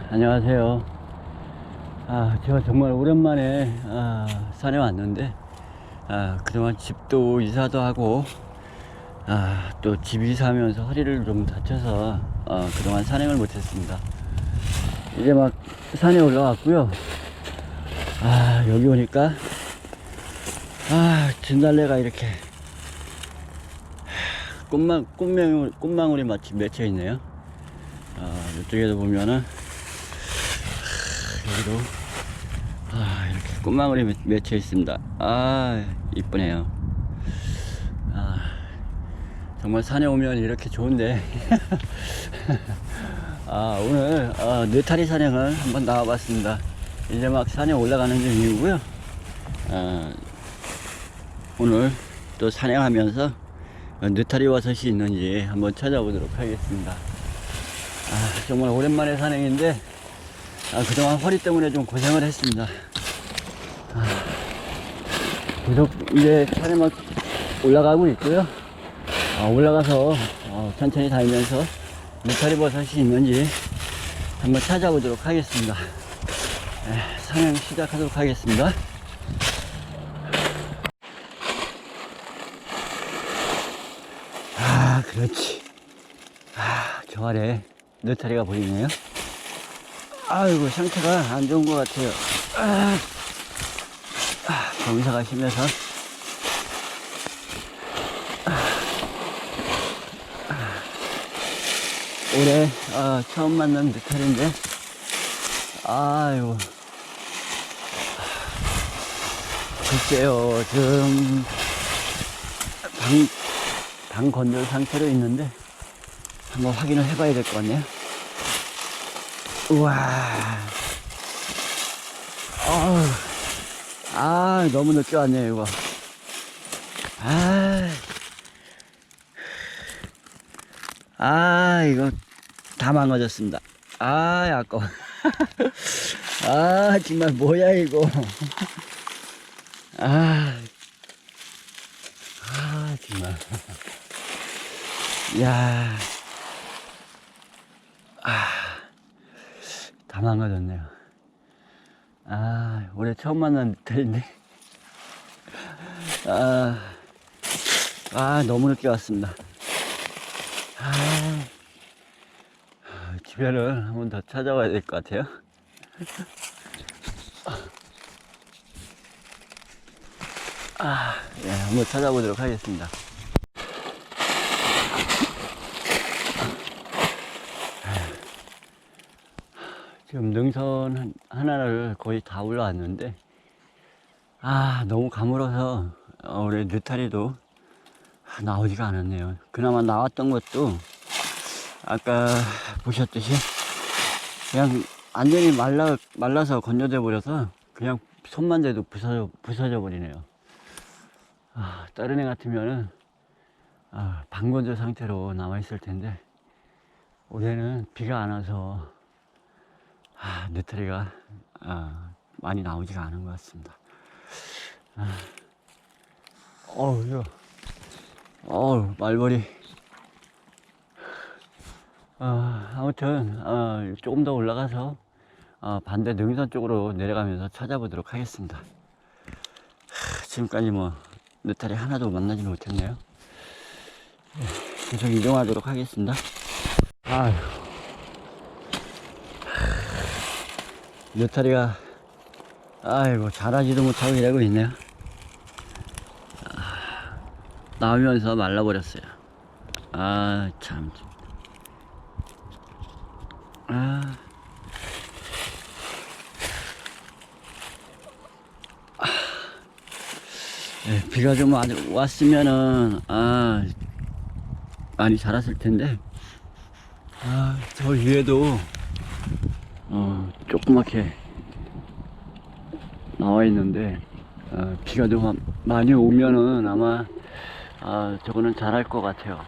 안녕하세요. 제가 정말 오랜만에 산에 왔는데 그동안 집도 이사도 하고 또 집 이사하면서 허리를 좀 다쳐서 그동안 산행을 못했습니다. 이제 막 산에 올라왔고요. 여기 오니까 진달래가 이렇게 꽃망울이 마치 맺혀 있네요. 이쪽에도 보면은 여기도 이렇게 꽃망울이 맺혀 있습니다. 이쁘네요. 정말 산에 오면 이렇게 좋은데 오늘 느타리 산행을 한번 나와봤습니다. 이제 막 산에 올라가는 중이고요. 오늘 또 산행하면서 느타리 버섯이 있는지 한번 찾아보도록 하겠습니다. 정말 오랜만에 산행인데 그동안 허리 때문에 좀 고생을 했습니다. 계속 이제 산에 막 올라가고 있고요. 올라가서 천천히 다니면서 느타리 버섯이 있는지 한번 찾아보도록 하겠습니다. 산행 시작하도록 하겠습니다. 그렇지. 저 아래 느타리가 보이네요. 아이고, 상태가 안 좋은 것 같아요. 경사가 심해서. 올해 처음 만난 느타리인데, 아이고, 글쎄요, 지금 방 건조 상태로 있는데 한번 확인을 해봐야 될 것 같네요. 우와, 너무 늦게 왔네요, 이거. 이거 다 망가졌습니다. 아까워. 정말 뭐야, 이거. 정말. 이야. 다 망가졌네요. 올해 처음 만난 느타리인데. 너무 늦게 왔습니다. 주변을 한번 더 찾아봐야 될 것 같아요. 한번 찾아보도록 하겠습니다. 지금 능선 하나를 거의 다 올라왔는데 너무 가물어서 올해 느타리도 나오지가 않았네요. 그나마 나왔던 것도 아까 보셨듯이 그냥 완전히 말라서 건조돼 버려서 그냥 손만 대도 부서져 버리네요. 다른 애 같으면은 방건조 상태로 남아 있을 텐데 올해는 비가 안 와서 느타리가 많이 나오지가 않은 것 같습니다. 말벌이. 아무튼 조금 더 올라가서 반대 능선 쪽으로 내려가면서 찾아보도록 하겠습니다. 지금까지 느타리 하나도 만나지 못했네요. 계속 이동하도록 하겠습니다. 느타리가 자라지도 못하고 이러고 있네요. 나오면서 말라버렸어요. 참. 비가 좀 왔으면은 많이 자랐을 텐데 저 위에도 조그맣게 나와 있는데 비가 좀 많이 오면은 아마 저거는 자랄 것 같아요.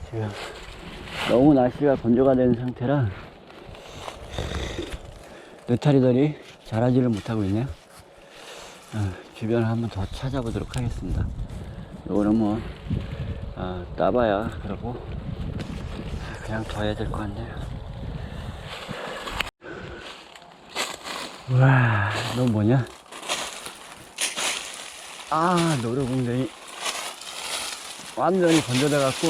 지금 너무 날씨가 건조가 된 상태라 느타리들이 자라지를 못하고 있네요. 주변을 한번 더 찾아보도록 하겠습니다. 요거는 따봐야 그러고 그냥 둬야 될 것 같네요. 우와, 너 뭐냐? 아, 노루궁뎅이 완전히 건조돼 갖고,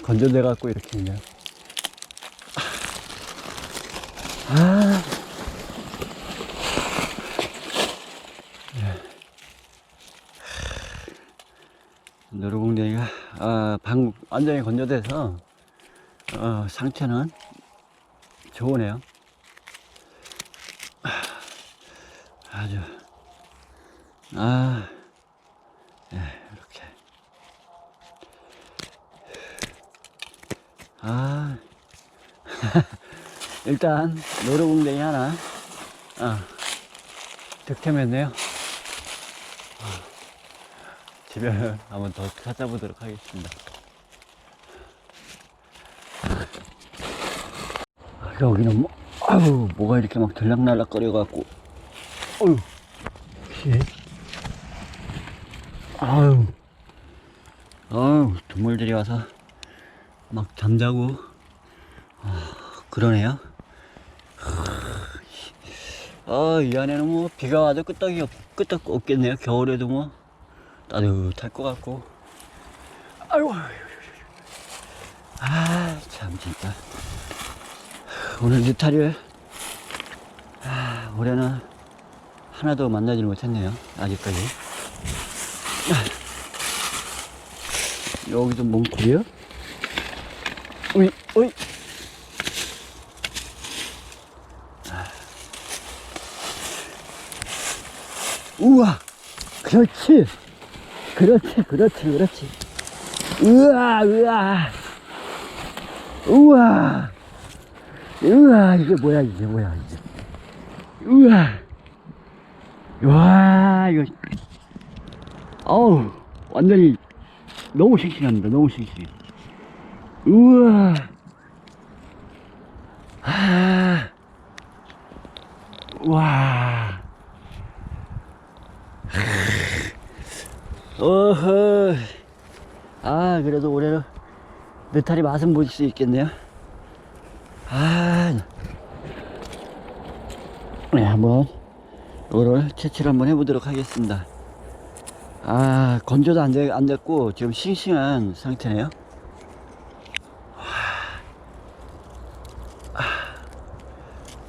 건조돼 갖고 이렇게 있네요. 노루궁뎅이가 완전히 건조돼서 상태는 좋으네요. 아주 이렇게 일단 노루궁뎅이 하나 득템했네요. 집에 한번 더 찾아보도록 하겠습니다. 여기는 뭐가 이렇게 막 들락날락 거려갖고, 피해. 동물들이 와서 막 잠자고, 그러네요. 이 안에는 뭐 비가 와도 끄떡 없겠네요. 겨울에도 뭐 따뜻할 것 같고. 참 진짜 오늘 느타리를 올해는 하나도 만나지 못했네요. 아직까지. 여기도 몽골이요? 어이. 우와, 그렇지. 우와, 이게 뭐야. 와, 이거, 완전히 너무 싱싱합니다. 너무 싱싱해. 우와, 와, 그래도 올해는 느타리 맛은 보실 수 있겠네요. 네, 한번 이거를 채취를 한번 해보도록 하겠습니다. 건조도 안 됐고 지금 싱싱한 상태네요.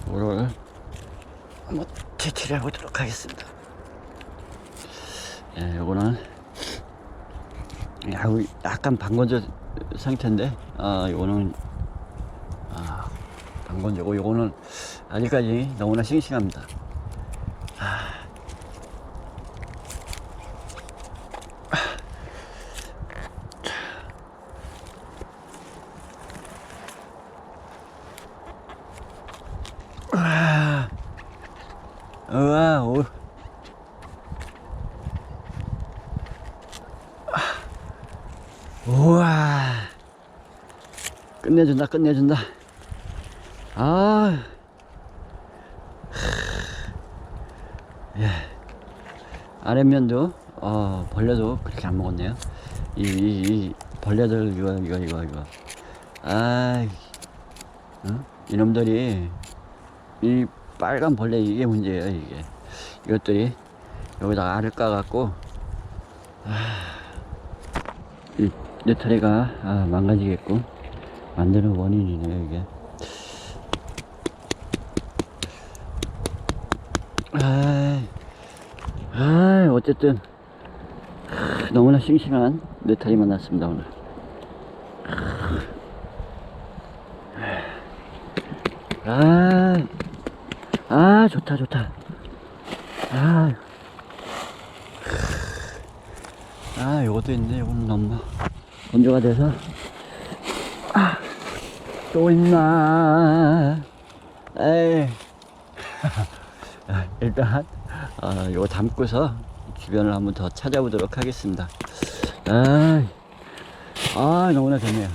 이거를 한번 채취를 해보도록 하겠습니다. 네, 요거는 약간 반건조 상태인데, 요거는 반건조고, 요거는 아직까지 너무나 싱싱합니다. 우와, 끝내준다. 예. 아랫면도 벌레도 그렇게 안 먹었네요. 이 벌레들 이거 이놈들이, 이 빨간 벌레, 이게 문제예요. 이것들이 여기다가 알을 까갖고 이 느타리가 망가지게끔 만드는 원인이네요. 이게 어쨌든 너무나 싱싱한 느타리 만났습니다. 오늘. 좋다. 요것도 있네. 요거는 너무 건조가 돼서. 또 있나. 일단 요거 담고서 주변을 한번 더 찾아보도록 하겠습니다. 너무나 좋네요.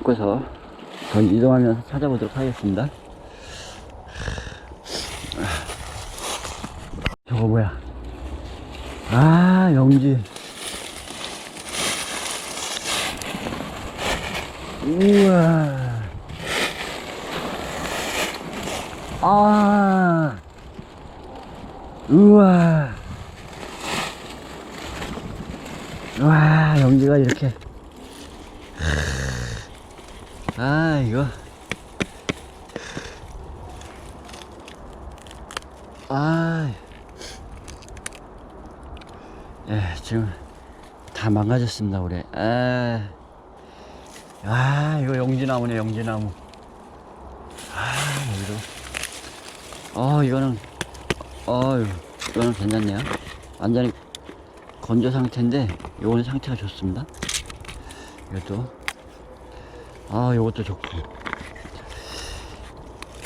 담고서 더 이동하면서 찾아보도록 하겠습니다. 저거 뭐야? 아, 영지. 우와. 아, 우와. 와, 영지가 이렇게. 아, 이거. 아, 예, 지금 다 망가졌습니다, 올해. 이거 영지나무네, 영지나무. 여기도. 이거는 괜찮네요. 완전히 건조 상태인데, 요거는 상태가 좋습니다. 이것도. 요것도 좋고.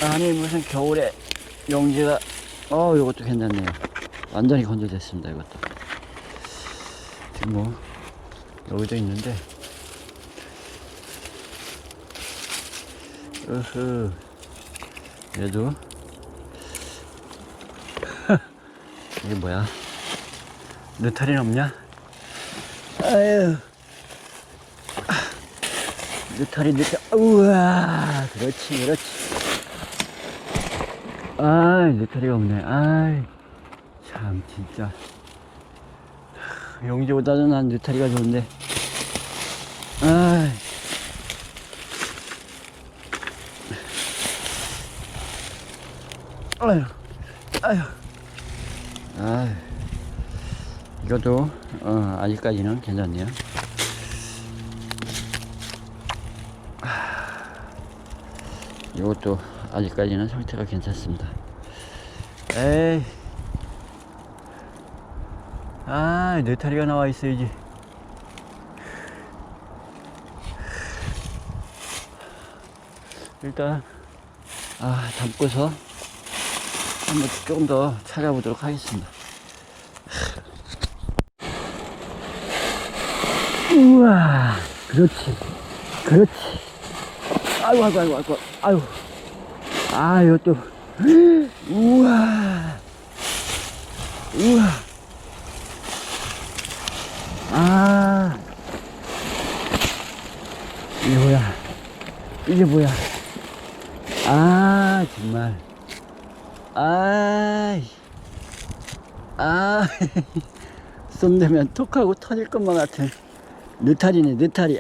아니, 무슨 겨울에 영지가, 요것도 괜찮네요. 완전히 건조됐습니다, 이것도. 지금 뭐, 여기도 있는데, 얘도, 이게 뭐야? 느타리는 없냐? 아유. 느타리, 우와, 그렇지. 느타리가 없네. 참, 진짜. 영지보다는 난 느타리가 좋은데. 이것도, 아직까지는 괜찮네요. 이것도 아직까지는 상태가 괜찮습니다. 느타리가 나와 있어야지. 일단, 담고서 한번 조금 더 찾아보도록 하겠습니다. 우와, 그렇지. 아이고. 이것도. 우와. 이게 뭐야. 정말. 손 대면 톡하고 터질 것만 같은 느타리네, 느타리.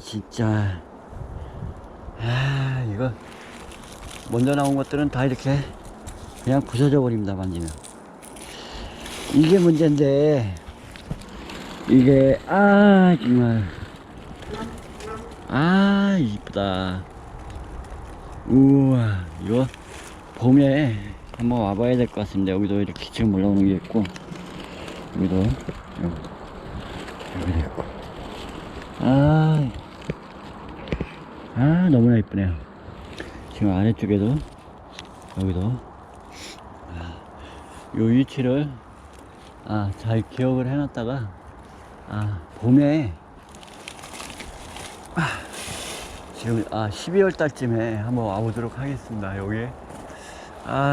진짜. 이거 먼저 나온 것들은 다 이렇게 그냥 부서져 버립니다, 만지면. 이게 문제인데, 이게 정말 이쁘다. 우와, 이거 봄에 한번 와봐야 될 것 같습니다. 여기도 이렇게 지금 올라오는 게 있고, 여기도 여기도 있고. 너무나 이쁘네요. 지금 아래쪽에도, 여기도. 요 위치를 잘 기억을 해놨다가 봄에 지금 12월 달쯤에 한번 와보도록 하겠습니다. 여기에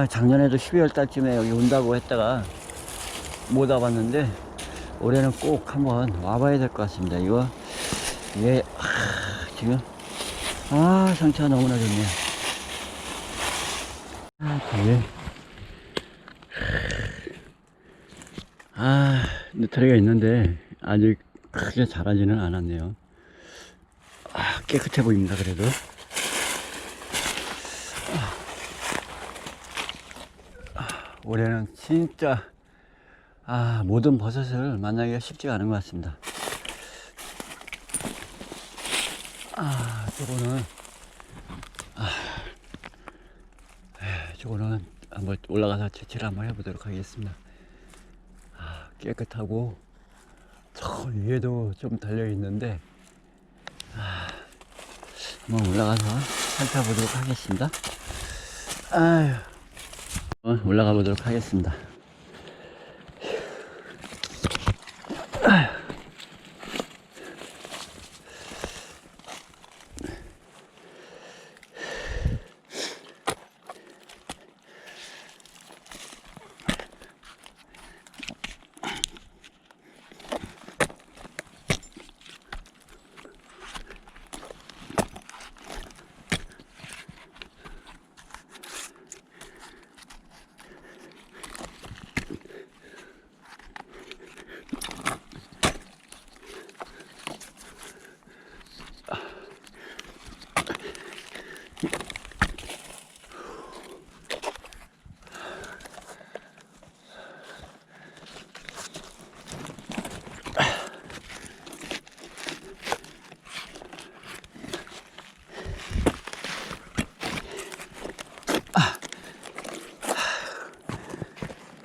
작년에도 12월 달쯤에 여기 온다고 했다가 못 와봤는데, 올해는 꼭 한번 와봐야 될 것 같습니다. 이거 이게 지금 상태가 너무나 좋네요. 되게 느타리가 있는데 아직 크게 자라지는 않았네요. 깨끗해 보입니다. 그래도 올해는 진짜 모든 버섯을 만나기가 쉽지가 않은 것 같습니다. 저거는 한번 올라가서 채취를 한번 해보도록 하겠습니다. 깨끗하고 저 위에도 좀 달려 있는데 한번 올라가서 살펴보도록 하겠습니다. 올라가 보도록 하겠습니다.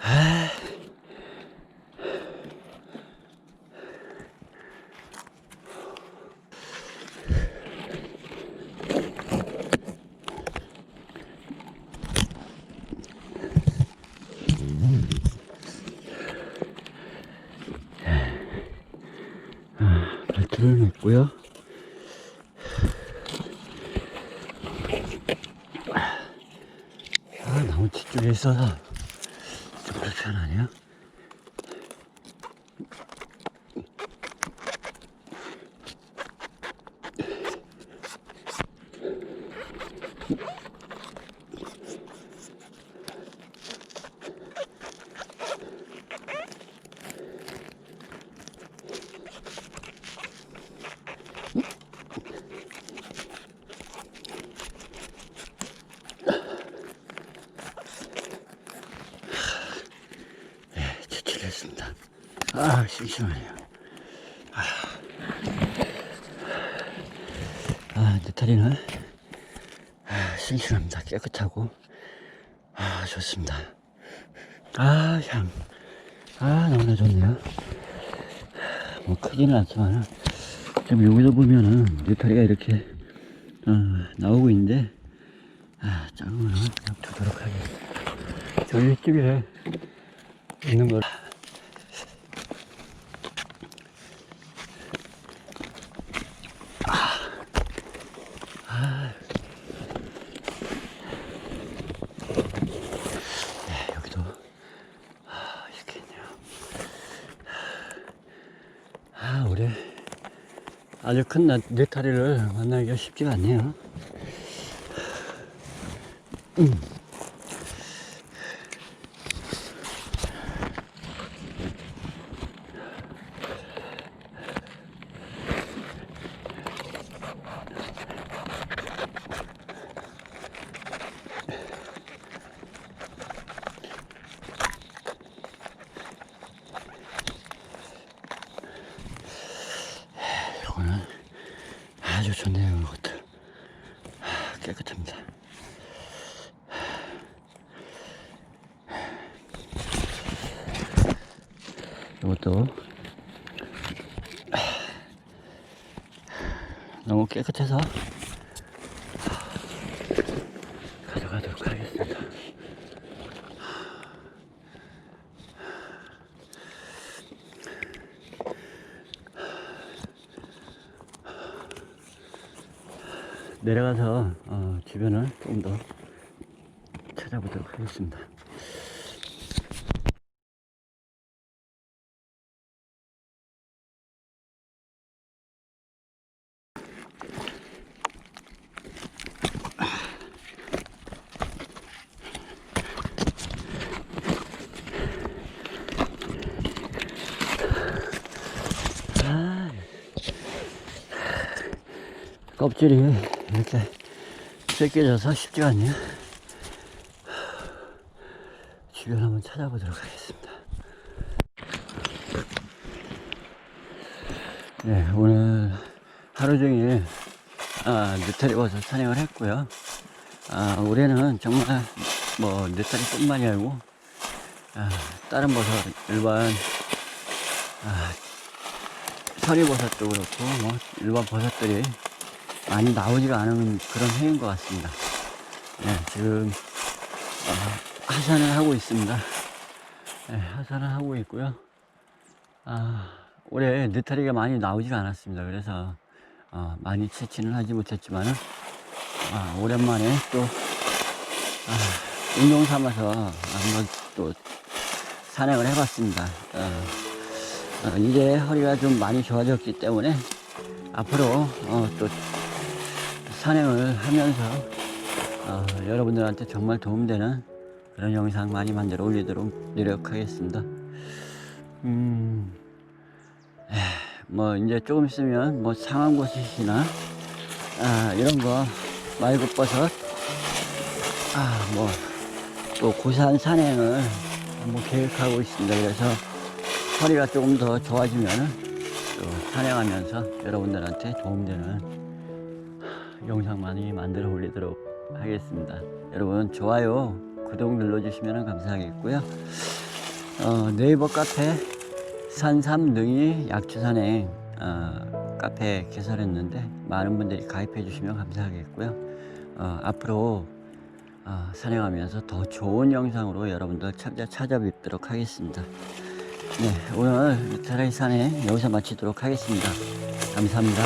아, 발트를 냈고요. 아, 나무 뒤쪽에 있어서 좀 불편하네요. 했습니다. 아, 심심하네요. 느타리는 싱싱합니다. 깨끗하고 좋습니다. 향 너무나 좋네요. 뭐 크지는 않지만 지금 여기서 보면은 느타리가 이렇게 나오고 있는데 작은 거는 그냥 두도록 하겠습니다. 저희 집에 있는 걸 여기도 이렇게 있네요. 올해 아주 큰 느타리를 만나기가 쉽지가 않네요. 이거는 아주 좋네요. 이것도 깨끗합니다. 이것도 너무 깨끗해서 가져가도록 하겠습니다. 내려가서 주변을 좀 더 찾아보도록 하겠습니다. 껍질이 이렇게 벗겨져서 쉽지가 않네요. 주변 한번 찾아보도록 하겠습니다. 네, 오늘 하루 종일 느타리 버섯 산행을 했고요. 올해는 정말 뭐 느타리 뿐만이 아니고 다른 버섯 일반 서리버섯도 그렇고 뭐 일반 버섯들이 많이 나오지가 않은 그런 해인 것 같습니다. 네, 지금 하산을 하고 있습니다. 네, 하산을 하고 있고요. 올해 느타리가 많이 나오지가 않았습니다. 그래서 많이 채취는 하지 못했지만은 오랜만에 또 운동 삼아서 한번 또 산행을 해봤습니다. 이제 허리가 좀 많이 좋아졌기 때문에 앞으로 또 산행을 하면서 여러분들한테 정말 도움되는 그런 영상 많이 만들어 올리도록 노력하겠습니다. 뭐 이제 조금 있으면 뭐 상황버섯이나 이런 거 말굽버섯 뭐 또 고산 산행을 뭐 계획하고 있습니다. 그래서 허리가 조금 더 좋아지면은 또 산행하면서 여러분들한테 도움되는 영상 많이 만들어 올리도록 하겠습니다. 여러분 좋아요 구독 눌러주시면 감사하겠고요. 네이버 카페 산삼능이 약주산행 카페 개설했는데 많은 분들이 가입해 주시면 감사하겠고요. 앞으로 산행하면서 더 좋은 영상으로 여러분들 찾아뵙도록 하겠습니다. 네, 오늘 느타리 산행 여기서 마치도록 하겠습니다. 감사합니다.